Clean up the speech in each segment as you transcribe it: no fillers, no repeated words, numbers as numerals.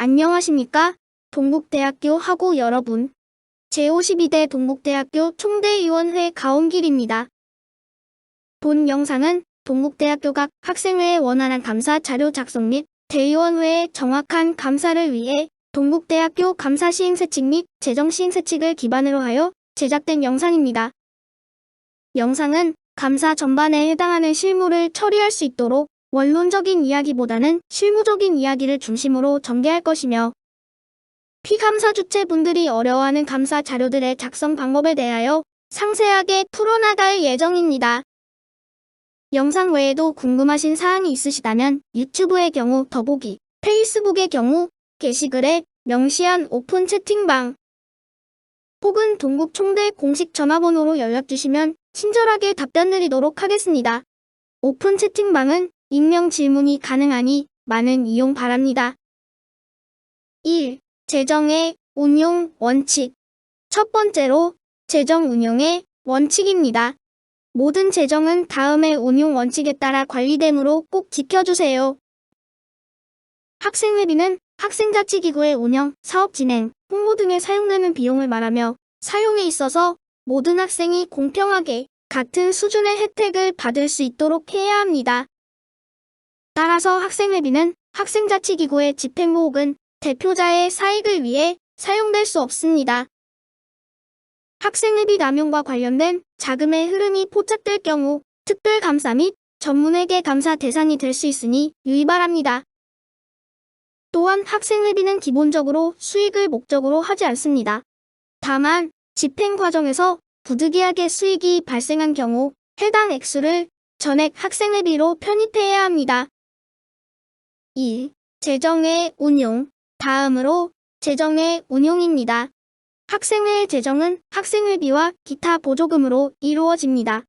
안녕하십니까? 동국대학교 학우 여러분. 제52대 동국대학교 총대위원회 가온길입니다. 본 영상은 동국대학교 각 학생회의 원활한 감사 자료 작성 및 대의원회의 정확한 감사를 위해 동국대학교 감사 시행세칙 및 재정 시행세칙을 기반으로 하여 제작된 영상입니다. 영상은 감사 전반에 해당하는 실무를 처리할 수 있도록 원론적인 이야기보다는 실무적인 이야기를 중심으로 전개할 것이며 피감사 주체분들이 어려워하는 감사 자료들의 작성 방법에 대하여 상세하게 풀어나갈 예정입니다. 영상 외에도 궁금하신 사항이 있으시다면 유튜브의 경우 더보기, 페이스북의 경우 게시글에 명시한 오픈 채팅방 혹은 동국총대 공식 전화번호로 연락주시면 친절하게 답변드리도록 하겠습니다. 오픈 채팅방은 익명 질문이 가능하니 많은 이용 바랍니다. 1. 재정의 운용 원칙. 첫 번째로 재정 운용의 원칙입니다. 모든 재정은 다음의 운용 원칙에 따라 관리되므로 꼭 지켜주세요. 학생회비는 학생자치기구의 운영, 사업 진행, 홍보 등에 사용되는 비용을 말하며 사용에 있어서 모든 학생이 공평하게 같은 수준의 혜택을 받을 수 있도록 해야 합니다. 따라서 학생회비는 학생자치기구의 집행부 혹은 대표자의 사익을 위해 사용될 수 없습니다. 학생회비 남용과 관련된 자금의 흐름이 포착될 경우 특별감사 및 전문회계 감사 대상이 될 수 있으니 유의 바랍니다. 또한 학생회비는 기본적으로 수익을 목적으로 하지 않습니다. 다만 집행 과정에서 부득이하게 수익이 발생한 경우 해당 액수를 전액 학생회비로 편입해야 합니다. 2. 재정의 운용. 다음으로 재정의 운용입니다. 학생회의 재정은 학생회비와 기타 보조금으로 이루어집니다.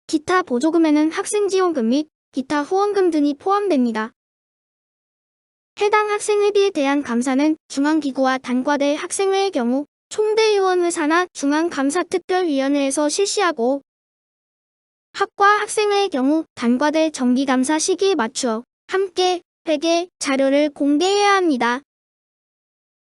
기타 보조금에는 학생지원금 및 기타 후원금 등이 포함됩니다. 해당 학생회비에 대한 감사는 중앙기구와 단과대 학생회의 경우 총대위원회 산하 중앙감사특별위원회에서 실시하고 학과 학생회의 경우 단과대 정기감사 시기에 맞추어 함께 회계 자료를 공개해야 합니다.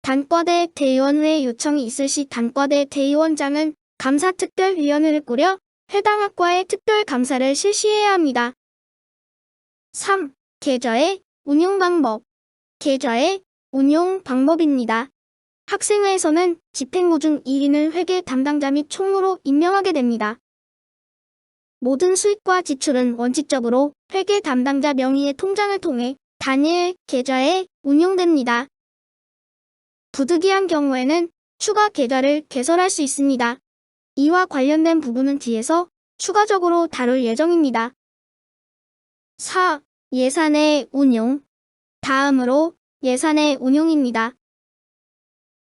단과대 대의원회 요청이 있을 시 단과대 대의원장은 감사특별위원회를 꾸려 해당 학과의 특별감사를 실시해야 합니다. 3. 계좌의 운용 방법. 계좌의 운용 방법입니다. 학생회에서는 집행부 중 1인을 회계 담당자 및 총무로 임명하게 됩니다. 모든 수익과 지출은 원칙적으로 회계 담당자 명의의 통장을 통해 단일 계좌에 운용됩니다. 부득이한 경우에는 추가 계좌를 개설할 수 있습니다. 이와 관련된 부분은 뒤에서 추가적으로 다룰 예정입니다. 4. 예산의 운용. 다음으로 예산의 운용입니다.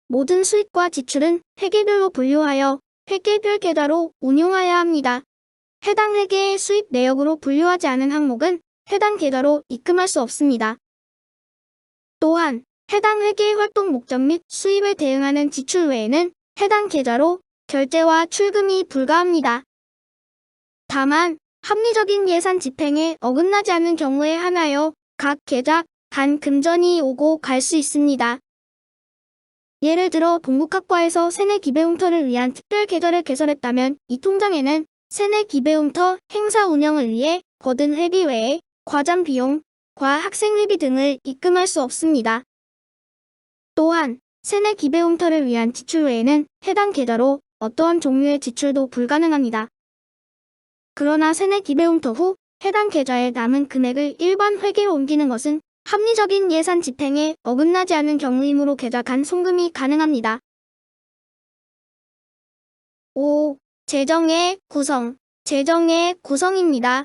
모든 수익과 지출은 회계별로 분류하여 회계별 계좌로 운용하여야 합니다. 해당 회계의 수입 내역으로 분류하지 않은 항목은 해당 계좌로 입금할 수 없습니다. 또한 해당 회계의 활동 목적 및 수입에 대응하는 지출 외에는 해당 계좌로 결제와 출금이 불가합니다. 다만 합리적인 예산 집행에 어긋나지 않는 경우에 한하여 각 계좌 간 금전이 오고 갈 수 있습니다. 예를 들어 동국학과에서 세뇌 기배움터를 위한 특별 계좌를 개설했다면 이 통장에는 세뇌 기배움터 행사 운영을 위해 거둔 회비 외에 과잠 비용, 과 학생회비 등을 입금할 수 없습니다. 또한 세뇌 기배움터를 위한 지출 외에는 해당 계좌로 어떠한 종류의 지출도 불가능합니다. 그러나 세뇌 기배움터 후 해당 계좌에 남은 금액을 일반 회계로 옮기는 것은 합리적인 예산 집행에 어긋나지 않은 경우이므로 계좌 간 송금이 가능합니다. 5. 재정의 구성. 재정의 구성입니다.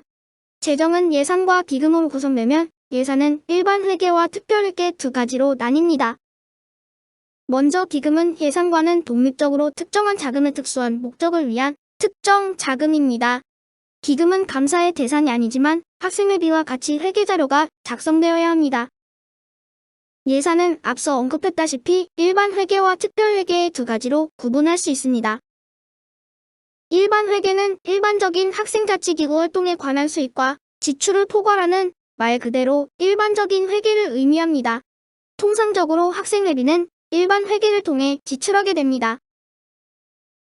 재정은 예산과 기금으로 구성되면 예산은 일반 회계와 특별회계 두 가지로 나뉩니다. 먼저 기금은 예산과는 독립적으로 특정한 자금의 특수한 목적을 위한 특정 자금입니다. 기금은 감사의 대상이 아니지만 학생회비와 같이 회계자료가 작성되어야 합니다. 예산은 앞서 언급했다시피 일반 회계와 특별회계의 두 가지로 구분할 수 있습니다. 일반 회계는 일반적인 학생자치기구 활동에 관한 수입과 지출을 포괄하는 말 그대로 일반적인 회계를 의미합니다. 통상적으로 학생회비는 일반 회계를 통해 지출하게 됩니다.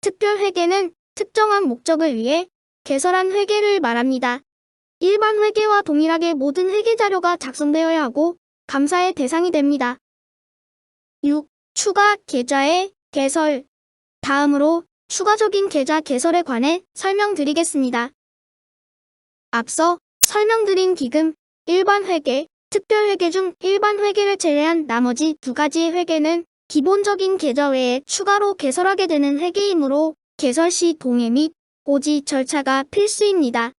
특별회계는 특정한 목적을 위해 개설한 회계를 말합니다. 일반 회계와 동일하게 모든 회계 자료가 작성되어야 하고 감사의 대상이 됩니다. 6. 추가 계좌의 개설. 다음으로 추가적인 계좌 개설에 관해 설명드리겠습니다. 앞서 설명드린 기금, 일반 회계, 특별회계 중 일반 회계를 제외한 나머지 두 가지의 회계는 기본적인 계좌 외에 추가로 개설하게 되는 회계이므로 개설 시 동의 및 고지 절차가 필수입니다.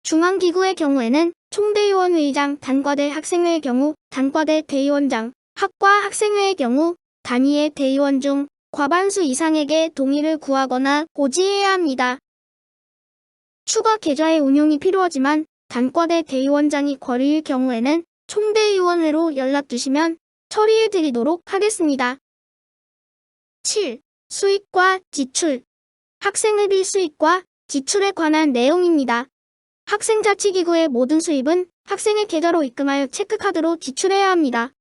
중앙기구의 경우에는 총대위원 회의장, 단과대 학생회의 경우 단과대 대의원장, 학과 학생회의 경우 단위의 대의원 중 과반수 이상에게 동의를 구하거나 고지해야 합니다. 추가 계좌의 운용이 필요하지만 단과대 대의원장이 거리일 경우에는 총대위원회로 연락 주시면 처리해드리도록 하겠습니다. 7. 수입과 지출. 학생회비 수입과 지출에 관한 내용입니다. 학생자치기구의 모든 수입은 학생의 계좌로 입금하여 체크카드로 지출해야 합니다.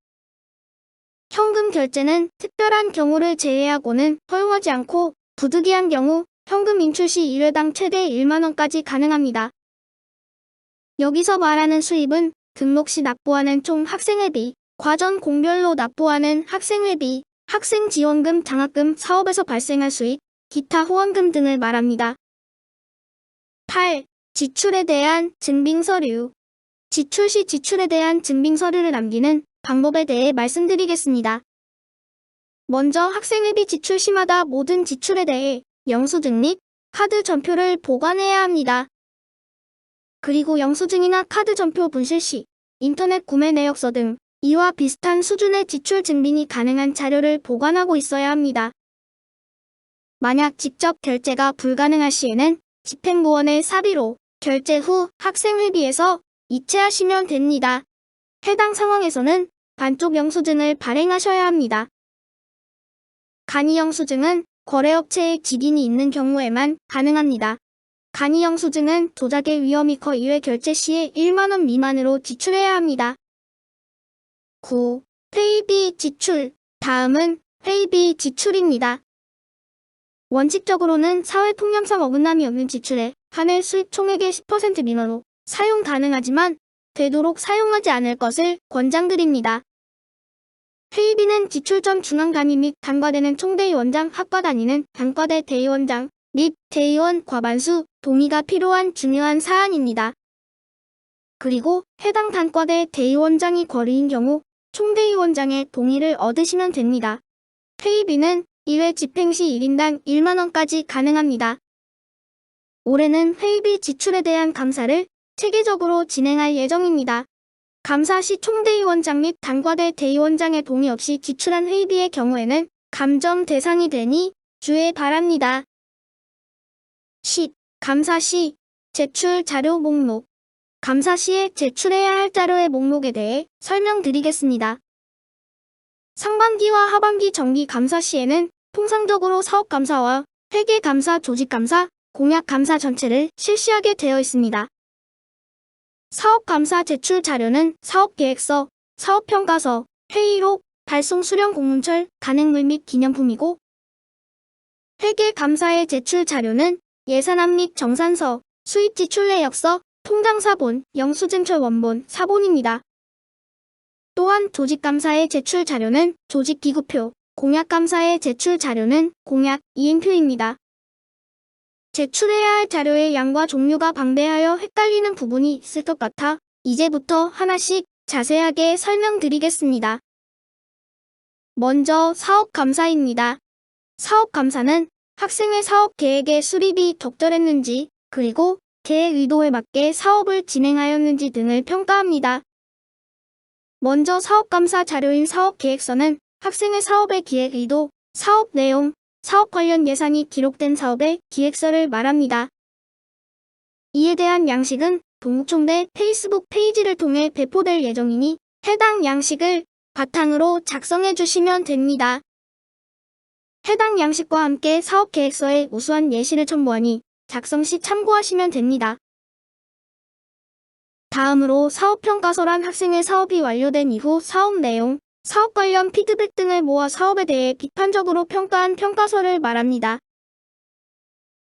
현금 결제는 특별한 경우를 제외하고는 허용하지 않고 부득이한 경우 현금 인출 시 1회당 최대 1만원까지 가능합니다. 여기서 말하는 수입은 등록 시 납부하는 총 학생회비, 과정 공별로 납부하는 학생회비, 학생지원금, 장학금, 사업에서 발생한 수입, 기타 후원금 등을 말합니다. 8. 지출에 대한 증빙서류. 지출 시 지출에 대한 증빙서류를 남기는 방법에 대해 말씀드리겠습니다. 먼저 학생회비 지출 시마다 모든 지출에 대해 영수증 및 카드 전표를 보관해야 합니다. 그리고 영수증이나 카드 전표 분실 시 인터넷 구매 내역서 등 이와 비슷한 수준의 지출 증빙이 가능한 자료를 보관하고 있어야 합니다. 만약 직접 결제가 불가능할 시에는 집행부원의 사비로 결제 후 학생회비에서 이체하시면 됩니다. 해당 상황에서는 반쪽 영수증을 발행하셔야 합니다. 간이 영수증은 거래업체의 직인이 있는 경우에만 가능합니다. 간이 영수증은 조작의 위험이 커 2회 결제 시에 1만원 미만으로 지출해야 합니다. 9. 회의비 지출. 다음은 회의비 지출입니다. 원칙적으로는 사회통념상 어긋남이 없는 지출에 한해 수입 총액의 10% 미만으로 사용 가능하지만 되도록 사용하지 않을 것을 권장드립니다. 회의비는 지출 전 중앙단위 및 단과대는 총대위원장, 학과 단위는 단과대 대의원장 및 대의원 과반수 동의가 필요한 중요한 사안입니다. 그리고 해당 단과대 대의원장이 거리인 경우 총대위원장의 동의를 얻으시면 됩니다. 회의비는 2회 집행 시 1인당 1만원까지 가능합니다. 올해는 회의비 지출에 대한 감사를 체계적으로 진행할 예정입니다. 감사 시 총대위원장 및 단과대 대의원장의 동의 없이 지출한 회의비의 경우에는 감점 대상이 되니 주의 바랍니다. 10. 감사 시 제출 자료 목록. 감사 시에 제출해야 할 자료의 목록에 대해 설명드리겠습니다. 상반기와 하반기 정기 감사 시에는 통상적으로 사업감사와 회계감사, 조직감사, 공약감사 전체를 실시하게 되어 있습니다. 사업감사 제출 자료는 사업계획서, 사업평가서, 회의록, 발송 수령 공문철, 간행물 및 기념품이고, 회계감사의 제출 자료는 예산안 및 정산서, 수입지출 내역서, 통장사본, 영수증철 원본, 사본입니다. 또한 조직감사의 제출 자료는 조직기구표, 공약감사의 제출 자료는 공약, 이행표입니다. 제출해야 할 자료의 양과 종류가 방대하여 헷갈리는 부분이 있을 것 같아 이제부터 하나씩 자세하게 설명드리겠습니다. 먼저 사업감사입니다. 사업감사는 학생회 사업계획의 수립이 적절했는지, 그리고 계획 의도에 맞게 사업을 진행하였는지 등을 평가합니다. 먼저 사업감사 자료인 사업계획서는 학생회 사업의 기획 의도, 사업 내용, 사업 관련 예산이 기록된 사업의 기획서를 말합니다. 이에 대한 양식은 동국총대 페이스북 페이지를 통해 배포될 예정이니 해당 양식을 바탕으로 작성해 주시면 됩니다. 해당 양식과 함께 사업계획서에 우수한 예시를 첨부하니 작성 시 참고하시면 됩니다. 다음으로 사업평가서란 학생의 사업이 완료된 이후 사업 내용, 사업 관련 피드백 등을 모아 사업에 대해 비판적으로 평가한 평가서를 말합니다.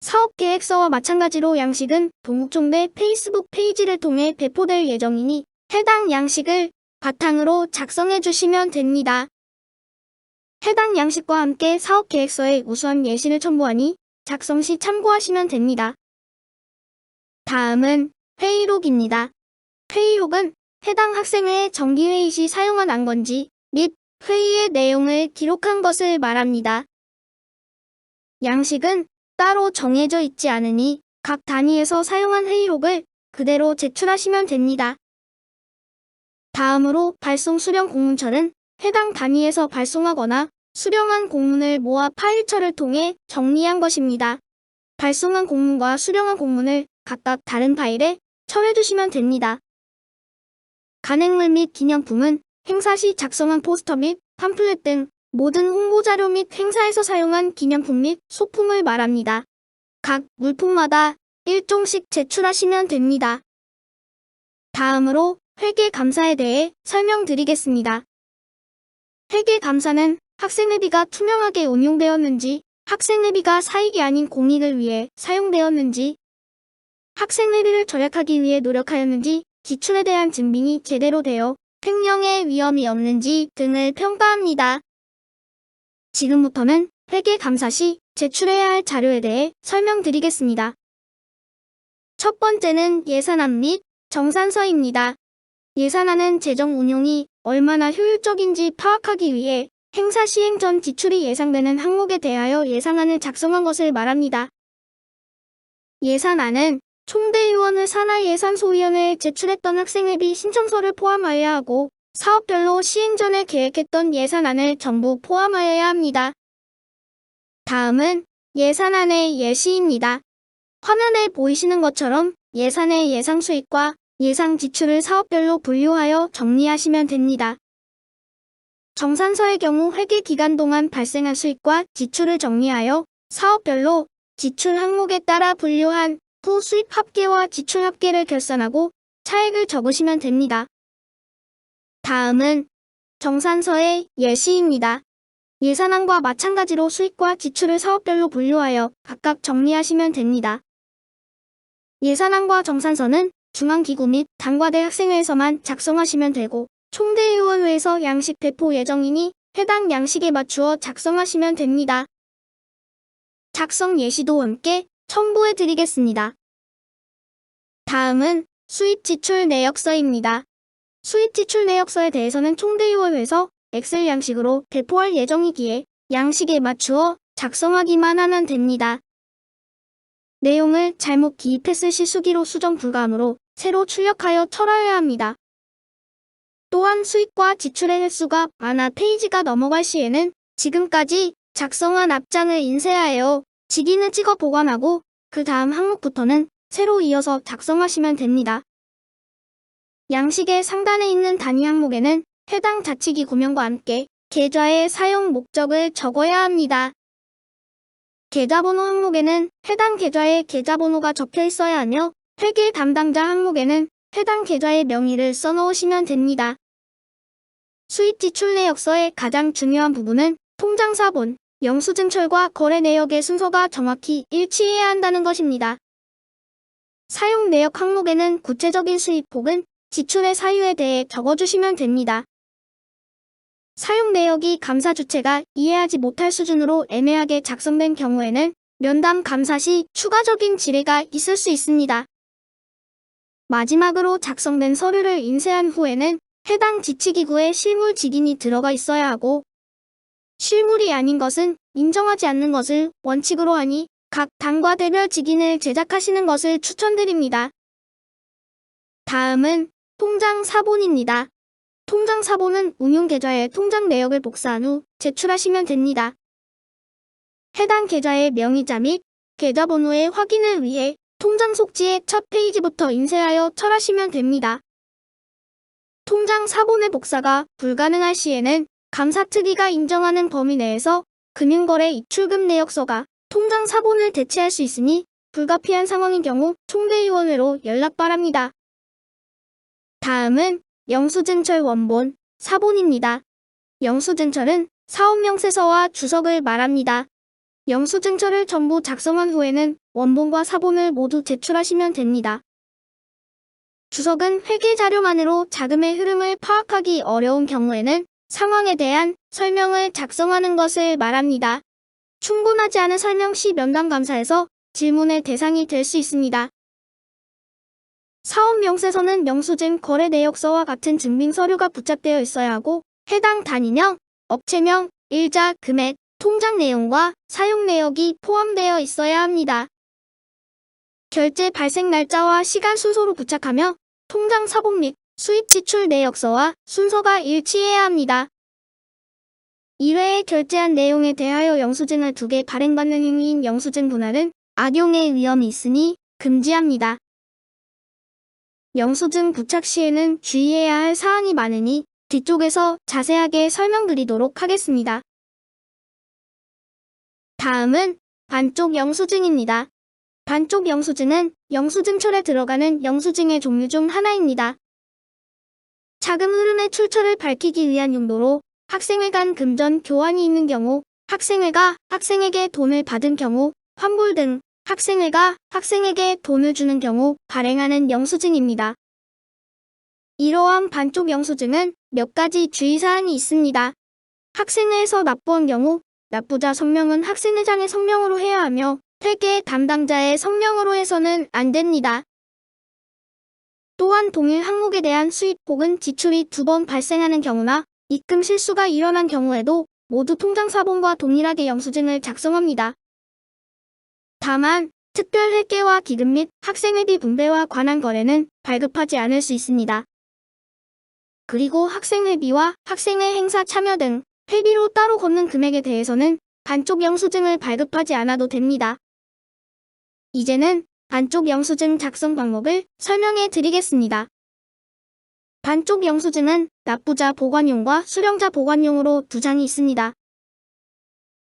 사업계획서와 마찬가지로 양식은 동국총대 페이스북 페이지를 통해 배포될 예정이니 해당 양식을 바탕으로 작성해 주시면 됩니다. 해당 양식과 함께 사업계획서에 우수한 예시를 첨부하니 작성 시 참고하시면 됩니다. 다음은 회의록입니다. 회의록은 해당 학생의 정기회의 시 사용한 안건지 및 회의의 내용을 기록한 것을 말합니다. 양식은 따로 정해져 있지 않으니 각 단위에서 사용한 회의록을 그대로 제출하시면 됩니다. 다음으로 발송 수령 공문처는 해당 단위에서 발송하거나 수령한 공문을 모아 파일처를 통해 정리한 것입니다. 발송한 공문과 수령한 공문을 각각 다른 파일에 처리해주시면 됩니다. 간행물 및 기념품은 행사 시 작성한 포스터 및 팜플렛 등 모든 홍보자료 및 행사에서 사용한 기념품 및 소품을 말합니다. 각 물품마다 1종씩 제출하시면 됩니다. 다음으로 회계감사에 대해 설명드리겠습니다. 회계감사는 학생회비가 투명하게 운용되었는지, 학생회비가 사익이 아닌 공익을 위해 사용되었는지, 학생회비를 절약하기 위해 노력하였는지, 지출에 대한 증빙이 제대로 되어 횡령의 위험이 없는지 등을 평가합니다. 지금부터는 회계감사 시 제출해야 할 자료에 대해 설명드리겠습니다. 첫 번째는 예산안 및 정산서입니다. 예산안은 재정 운용이 얼마나 효율적인지 파악하기 위해 행사 시행 전 지출이 예상되는 항목에 대하여 예산안을 작성한 것을 말합니다. 예산안은 총대의원을 산하예산소위원회에 제출했던 학생회비 신청서를 포함하여야 하고 사업별로 시행 전에 계획했던 예산안을 전부 포함하여야 합니다. 다음은 예산안의 예시입니다. 화면에 보이시는 것처럼 예산의 예상 수익과 예상 지출을 사업별로 분류하여 정리하시면 됩니다. 정산서의 경우 회계 기간 동안 발생한 수익과 지출을 정리하여 사업별로 지출 항목에 따라 분류한 후 수입 합계와 지출 합계를 결산하고 차액을 적으시면 됩니다. 다음은 정산서의 예시입니다. 예산안과 마찬가지로 수익과 지출을 사업별로 분류하여 각각 정리하시면 됩니다. 예산안과 정산서는 중앙기구 및 단과대 학생회에서만 작성하시면 되고 총대의원회에서 양식 배포 예정이니 해당 양식에 맞추어 작성하시면 됩니다. 작성 예시도 함께 첨부해 드리겠습니다. 다음은 수입 지출 내역서입니다. 수입 지출 내역서에 대해서는 총대의원회에서 엑셀 양식으로 배포할 예정이기에 양식에 맞추어 작성하기만 하면 됩니다. 내용을 잘못 기입했을 시 수기로 수정 불가하므로 새로 출력하여 철회해야 합니다. 또한 수익과 지출의 횟수가 많아 페이지가 넘어갈 시에는 지금까지 작성한 앞장을 인쇄하여 직인을 찍어 보관하고 그 다음 항목부터는 새로 이어서 작성하시면 됩니다. 양식의 상단에 있는 단위 항목에는 해당 자치기구명과 함께 계좌의 사용 목적을 적어야 합니다. 계좌번호 항목에는 해당 계좌의 계좌번호가 적혀 있어야 하며 회계 담당자 항목에는 해당 계좌의 명의를 써놓으시면 됩니다. 수입 지출 내역서의 가장 중요한 부분은 통장사본, 영수증철과 거래 내역의 순서가 정확히 일치해야 한다는 것입니다. 사용 내역 항목에는 구체적인 수입 혹은 지출의 사유에 대해 적어주시면 됩니다. 사용 내역이 감사 주체가 이해하지 못할 수준으로 애매하게 작성된 경우에는 면담 감사 시 추가적인 질의가 있을 수 있습니다. 마지막으로 작성된 서류를 인쇄한 후에는 해당 지치기구에 실물 직인이 들어가 있어야 하고 실물이 아닌 것은 인정하지 않는 것을 원칙으로 하니 각 단과 대별 직인을 제작하시는 것을 추천드립니다. 다음은 통장 사본입니다. 통장 사본은 운용계좌에 통장 내역을 복사한 후 제출하시면 됩니다. 해당 계좌의 명의자 및 계좌번호의 확인을 위해 통장 속지의 첫 페이지부터 인쇄하여 철하시면 됩니다. 통장 사본의 복사가 불가능할 시에는 감사특위가 인정하는 범위 내에서 금융거래 입출금 내역서가 통장 사본을 대체할 수 있으니 불가피한 상황인 경우 총대위원회로 연락 바랍니다. 다음은 영수증철 원본, 사본입니다. 영수증철은 사업명세서와 주석을 말합니다. 영수증철을 전부 작성한 후에는 원본과 사본을 모두 제출하시면 됩니다. 주석은 회계자료만으로 자금의 흐름을 파악하기 어려운 경우에는 상황에 대한 설명을 작성하는 것을 말합니다. 충분하지 않은 설명 시 면담감사에서 질문의 대상이 될 수 있습니다. 사업명세서는 영수증, 거래내역서와 같은 증빙서류가 부착되어 있어야 하고 해당 단위명, 업체명, 일자, 금액, 통장 내용과 사용 내역이 포함되어 있어야 합니다. 결제 발생 날짜와 시간 순서로 부착하며 통장 사본 및 수입 지출 내역서와 순서가 일치해야 합니다. 이외에 결제한 내용에 대하여 영수증을 2개 발행받는 행위인 영수증 분할은 악용의 위험이 있으니 금지합니다. 영수증 부착 시에는 주의해야 할 사항이 많으니 뒤쪽에서 자세하게 설명드리도록 하겠습니다. 다음은 반쪽 영수증입니다. 반쪽 영수증은 영수증철에 들어가는 영수증의 종류 중 하나입니다. 자금 흐름의 출처를 밝히기 위한 용도로 학생회 간 금전 교환이 있는 경우, 학생회가 학생에게 돈을 받은 경우, 환불 등 학생회가 학생에게 돈을 주는 경우 발행하는 영수증입니다. 이러한 반쪽 영수증은 몇 가지 주의사항이 있습니다. 학생회에서 납부한 경우 납부자 성명은 학생회장의 성명으로 해야 하며 회계 담당자의 성명으로 해서는 안 됩니다. 또한 동일 항목에 대한 수입 혹은 지출이 2번 발생하는 경우나 입금 실수가 일어난 경우에도 모두 통장 사본과 동일하게 영수증을 작성합니다. 다만 특별회계와 기금 및 학생회비 분배와 관한 거래는 발급하지 않을 수 있습니다. 그리고 학생회비와 학생회 행사 참여 등 회비로 따로 걷는 금액에 대해서는 반쪽 영수증을 발급하지 않아도 됩니다. 이제는 반쪽 영수증 작성 방법을 설명해 드리겠습니다. 반쪽 영수증은 납부자 보관용과 수령자 보관용으로 2장이 있습니다.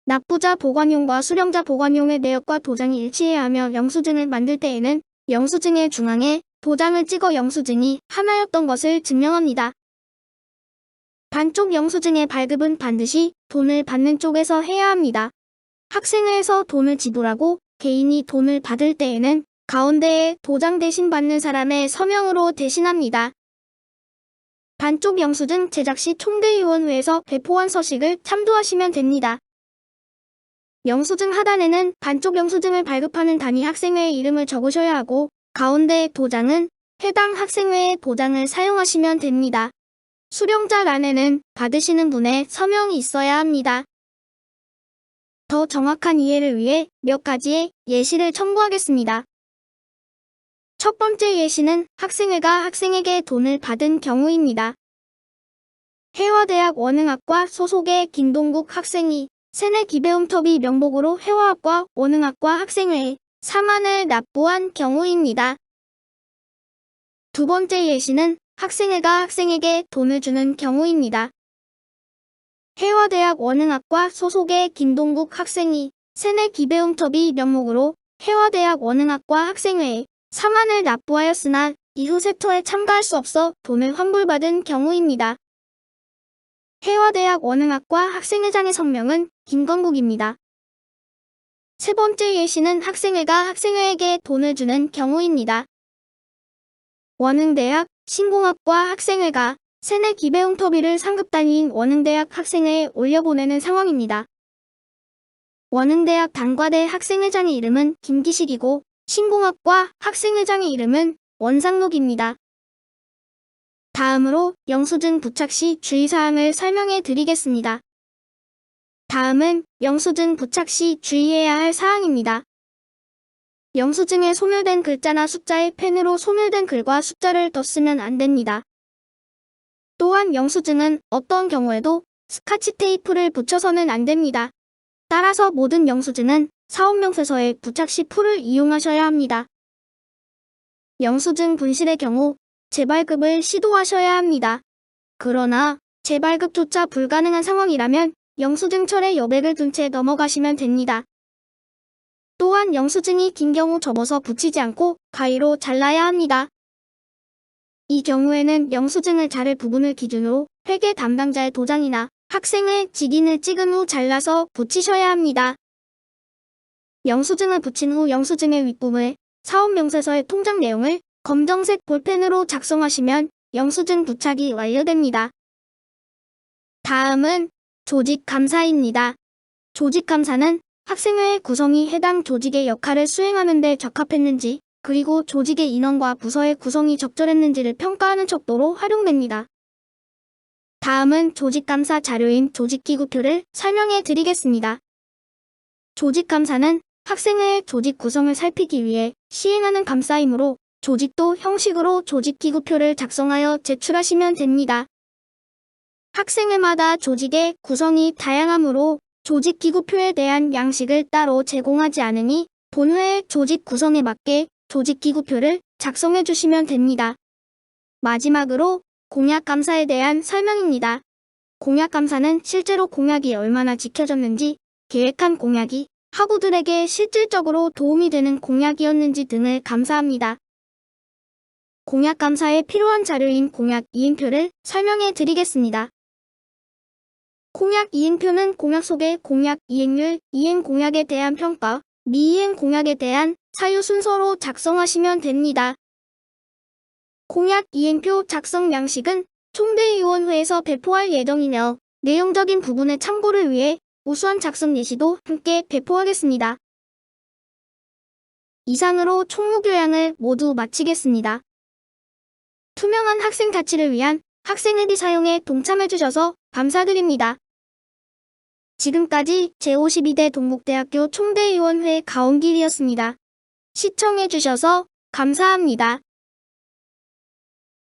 납부자 보관용과 수령자 보관용의 내역과 도장이 일치해야 하며 영수증을 만들 때에는 영수증의 중앙에 도장을 찍어 영수증이 하나였던 것을 증명합니다. 반쪽 영수증의 발급은 반드시 돈을 받는 쪽에서 해야 합니다. 학생회에서 돈을 지불하고 개인이 돈을 받을 때에는 가운데에 도장 대신 받는 사람의 서명으로 대신합니다. 반쪽 영수증 제작 시 총대위원회에서 배포한 서식을 참조하시면 됩니다. 영수증 하단에는 반쪽 영수증을 발급하는 단위 학생회의 이름을 적으셔야 하고 가운데 도장은 해당 학생회의 도장을 사용하시면 됩니다. 수령자 란에는 받으시는 분의 서명이 있어야 합니다. 더 정확한 이해를 위해 몇 가지의 예시를 첨부하겠습니다. 첫 번째 예시는 학생회가 학생에게 돈을 받은 경우입니다. 해화대학 원흥학과 소속의 김동국 학생이 세뇌 기배움터비 명목으로 해화학과 원흥학과 학생회에 4만을 납부한 경우입니다. 두 번째 예시는 학생회가 학생에게 돈을 주는 경우입니다. 해화대학 원흥학과 소속의 김동국 학생이 세뇌 기배움터비 명목으로 해화대학 원흥학과 학생회에 4만을 납부하였으나 이후 세터에 참가할 수 없어 돈을 환불받은 경우입니다. 해화대학 원흥학과 학생회장의 성명은 김건국입니다. 세 번째 예시는 학생회가 학생회에게 돈을 주는 경우입니다. 원흥대학 신공학과 학생회가 세뇌 기배움터비를 상급 단위인 원흥대학 학생회에 올려보내는 상황입니다. 원흥대학 단과대 학생회장의 이름은 김기식이고 신공학과 학생회장의 이름은 원상록입니다. 다음으로 영수증 부착 시 주의사항을 설명해 드리겠습니다. 다음은 영수증 부착 시 주의해야 할 사항입니다. 영수증에 소멸된 글자나 숫자에 펜으로 소멸된 글과 숫자를 떴으면 안 됩니다. 또한 영수증은 어떤 경우에도 스카치 테이프를 붙여서는 안 됩니다. 따라서 모든 영수증은 사업명세서에 부착 시 풀을 이용하셔야 합니다. 영수증 분실의 경우 재발급을 시도하셔야 합니다. 그러나 재발급조차 불가능한 상황이라면 영수증철에 여백을 둔 채 넘어가시면 됩니다. 또한 영수증이 긴 경우 접어서 붙이지 않고 가위로 잘라야 합니다. 이 경우에는 영수증을 자를 부분을 기준으로 회계 담당자의 도장이나 학생의 직인을 찍은 후 잘라서 붙이셔야 합니다. 영수증을 붙인 후 영수증의 윗부분에 사업명세서의 통장 내용을 검정색 볼펜으로 작성하시면 영수증 부착이 완료됩니다. 다음은 조직감사입니다. 조직감사는 학생회의 구성이 해당 조직의 역할을 수행하는 데 적합했는지, 그리고 조직의 인원과 부서의 구성이 적절했는지를 평가하는 척도로 활용됩니다. 다음은 조직감사 자료인 조직기구표를 설명해 드리겠습니다. 조직감사는 학생회의 조직 구성을 살피기 위해 시행하는 감사이므로 조직도 형식으로 조직기구표를 작성하여 제출하시면 됩니다. 학생회마다 조직의 구성이 다양하므로 조직기구표에 대한 양식을 따로 제공하지 않으니 본회의 조직 구성에 맞게 조직기구표를 작성해 주시면 됩니다. 마지막으로 공약감사에 대한 설명입니다. 공약감사는 실제로 공약이 얼마나 지켜졌는지, 계획한 공약이 학우들에게 실질적으로 도움이 되는 공약이었는지 등을 감사합니다. 공약감사에 필요한 자료인 공약 이행표를 설명해 드리겠습니다. 공약 이행표는 공약 속의 공약 이행률, 이행 공약에 대한 평가, 미이행 공약에 대한 사유 순서로 작성하시면 됩니다. 공약 이행표 작성 양식은 총대위원회에서 배포할 예정이며 내용적인 부분의 참고를 위해 우수한 작성 예시도 함께 배포하겠습니다. 이상으로 총무교양을 모두 마치겠습니다. 투명한 학생 자치를 위한 학생회비 사용에 동참해주셔서 감사드립니다. 지금까지 제52대 동국대학교 총대위원회 가온길이었습니다. 시청해주셔서 감사합니다.